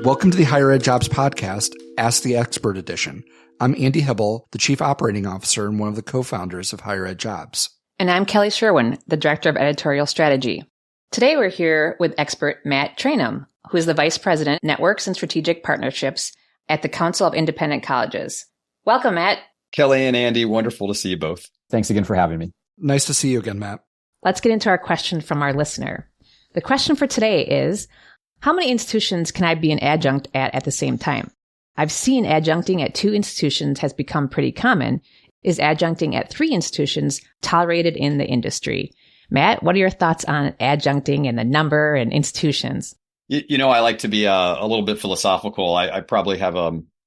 Welcome to the HigherEdJobs Podcast, Ask the Expert Edition. I'm Andy Hibble, the Chief Operating Officer and one of the co-founders of HigherEdJobs. And I'm Kelly Sherwin, the Director of Editorial Strategy. Today we're here with expert Matt Trainum, who is the Vice President, Networks and Strategic Partnerships at the Council of Independent Colleges. Welcome, Matt. Kelly and Andy, wonderful to see you both. Thanks again for having me. Nice to see you again, Matt. Let's get into our question from our listener. The question for today is, how many institutions can I be an adjunct at the same time? I've seen adjuncting at 2 institutions has become pretty common. Is adjuncting at 3 institutions tolerated in the industry? Matt, what are your thoughts on adjuncting and the number and institutions? You know, I like to be a little bit philosophical. I probably have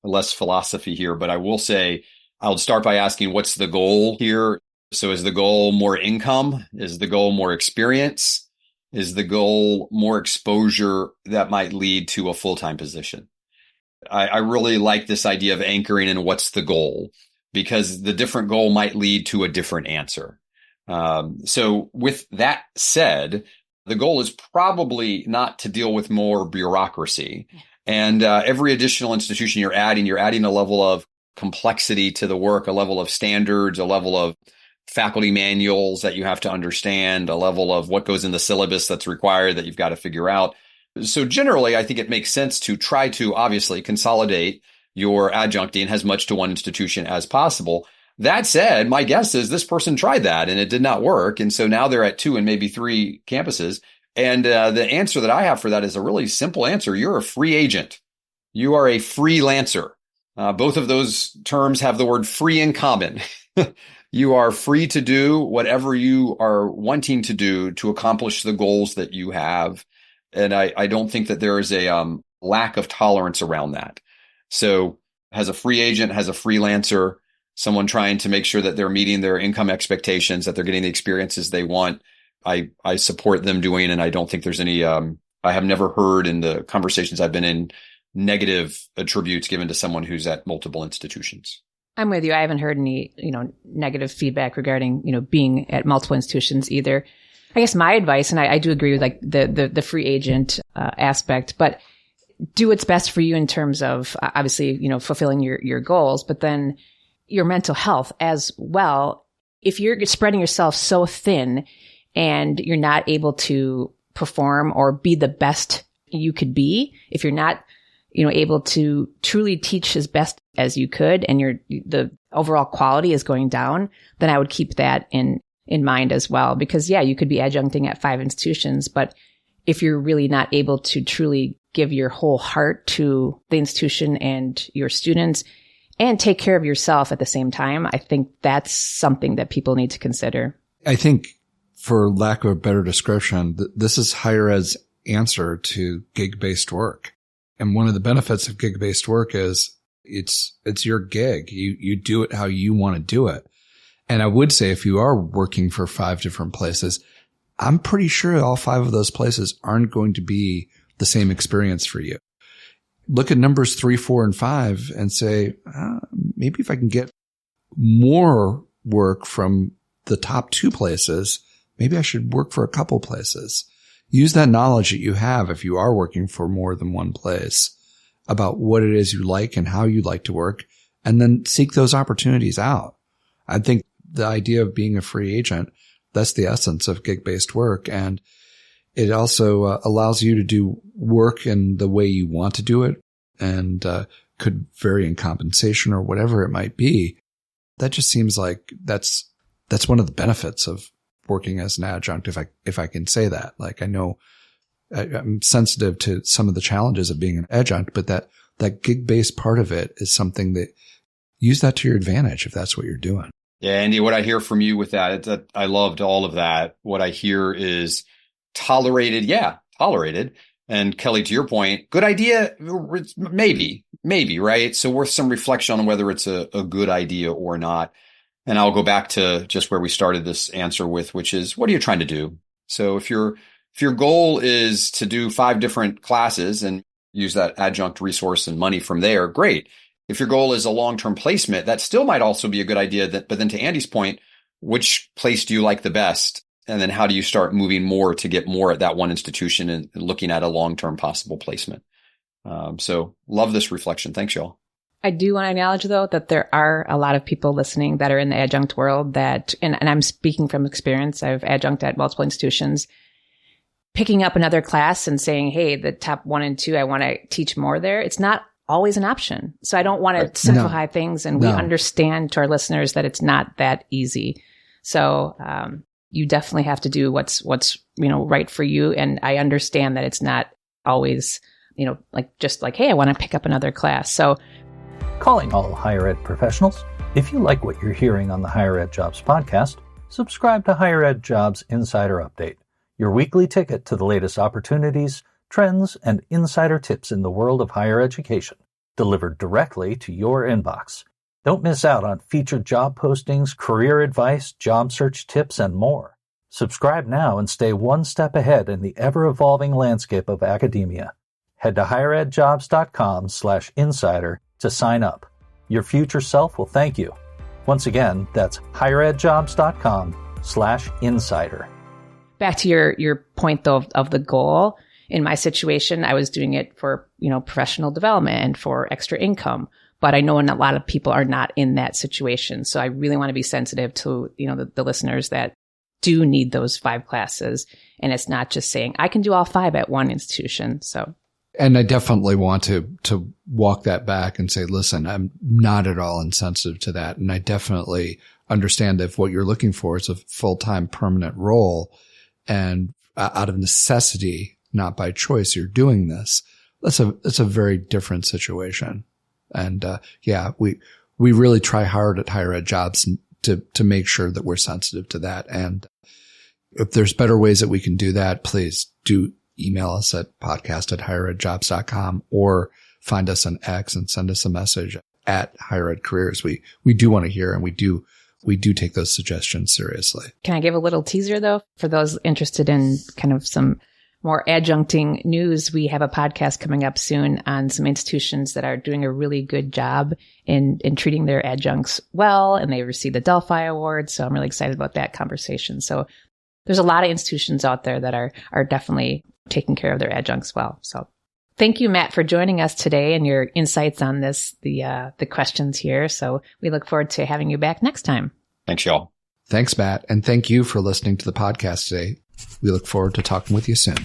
less philosophy here, but I will say I'll start by asking, what's the goal here? So is the goal more income? Is the goal more experience? Is the goal more exposure that might lead to a full-time position? I really like this idea of anchoring in what's the goal, because the different goal might lead to a different answer. So with that said, the goal is probably not to deal with more bureaucracy. And every additional institution you're adding a level of complexity to the work, a level of standards, a level of faculty manuals that you have to understand, a level of what goes in the syllabus that's required that you've got to figure out. So generally, I think it makes sense to try to obviously consolidate your adjuncting as much to one institution as possible. That said, my guess is this person tried that and it did not work. And so now they're at 2 and maybe 3 campuses. And the answer that I have for that is a really simple answer. You're a free agent. You are a freelancer. Both of those terms have the word free in common. You are free to do whatever you are wanting to do to accomplish the goals that you have. And I don't think that there is a lack of tolerance around that. So as a free agent, as a freelancer, someone trying to make sure that they're meeting their income expectations, that they're getting the experiences they want, I support them doing. And I don't think there's any, I have never heard in the conversations I've been in negative attributes given to someone who's at multiple institutions. I'm with you. I haven't heard any, negative feedback regarding, being at multiple institutions either. I guess my advice, and I do agree with like the free agent aspect, but do what's best for you in terms of obviously, fulfilling your goals, but then your mental health as well. If you're spreading yourself so thin and you're not able to perform or be the best you could be, if you're not able to truly teach as best as you could and the overall quality is going down, then I would keep that in mind as well. Because you could be adjuncting at 5 institutions, but if you're really not able to truly give your whole heart to the institution and your students and take care of yourself at the same time, I think that's something that people need to consider. I think, for lack of a better description, this is higher ed's answer to gig-based work. And one of the benefits of gig-based work is it's your gig. You do it how you want to do it. And I would say if you are working for 5 different places, I'm pretty sure all 5 of those places aren't going to be the same experience for you. Look at numbers 3, 4, and 5 and say, maybe if I can get more work from the top 2 places, maybe I should work for a couple places. Use that knowledge that you have if you are working for more than one place about what it is you like and how you like to work, and then seek those opportunities out. I think the idea of being a free agent, that's the essence of gig-based work. And it also allows you to do work in the way you want to do it and could vary in compensation or whatever it might be. That just seems like that's one of the benefits of working as an adjunct, if I can say that. Like, I know I'm sensitive to some of the challenges of being an adjunct, but that gig-based part of it is something that use that to your advantage if that's what you're doing. Yeah, Andy, what I hear from you with that, I loved all of that. What I hear is tolerated. Yeah, tolerated. And Kelly, to your point, good idea. Maybe, right? So worth some reflection on whether it's a good idea or not. And I'll go back to just where we started this answer with, which is, what are you trying to do? So if your goal is to do 5 different classes and use that adjunct resource and money from there, great. If your goal is a long-term placement, that still might also be a good idea. But then to Andy's point, which place do you like the best? And then how do you start moving more to get more at that one institution and looking at a long-term possible placement? So love this reflection. Thanks, y'all. I do want to acknowledge, though, that there are a lot of people listening that are in the adjunct world that, and I'm speaking from experience, I've adjunct at multiple institutions, picking up another class and saying, hey, the top 1 and 2, I want to teach more there. It's not always an option. So I don't want to simplify things. And we understand to our listeners that it's not that easy. So you definitely have to do what's right for you. And I understand that it's not always, hey, I want to pick up another class. So calling all higher ed professionals. If you like what you're hearing on the HigherEdJobs podcast, subscribe to HigherEdJobs Insider Update, your weekly ticket to the latest opportunities, trends, and insider tips in the world of higher education, delivered directly to your inbox. Don't miss out on featured job postings, career advice, job search tips, and more. Subscribe now and stay one step ahead in the ever-evolving landscape of academia. Head to higheredjobs.com/insider to sign up. Your future self will thank you. Once again, that's higheredjobs.com/insider. Back to your point, though, of the goal. In my situation, I was doing it for, professional development and for extra income. But I know a lot of people are not in that situation. So I really want to be sensitive to, the listeners that do need those 5 classes. And it's not just saying, I can do all 5 at one institution. So. And I definitely want to walk that back and say, listen, I'm not at all insensitive to that. And I definitely understand that if what you're looking for is a full-time permanent role and out of necessity, not by choice, you're doing this. It's a very different situation. And, we really try hard at HigherEdJobs to make sure that we're sensitive to that. And if there's better ways that we can do that, please do email us at podcast@higheredjobs.com or find us on X and send us a message at HigherEdCareers. We do want to hear, and we do take those suggestions seriously. Can I give a little teaser, though, for those interested in kind of some more adjuncting news? We have a podcast coming up soon on some institutions that are doing a really good job in treating their adjuncts well, and they received the Delphi Award. So I'm really excited about that conversation. So there's a lot of institutions out there that are definitely taking care of their adjuncts well. So thank you, Matt, for joining us today and your insights on the questions here. So we look forward to having you back next time. Thanks, y'all. Thanks, Matt. And thank you for listening to the podcast today. We look forward to talking with you soon.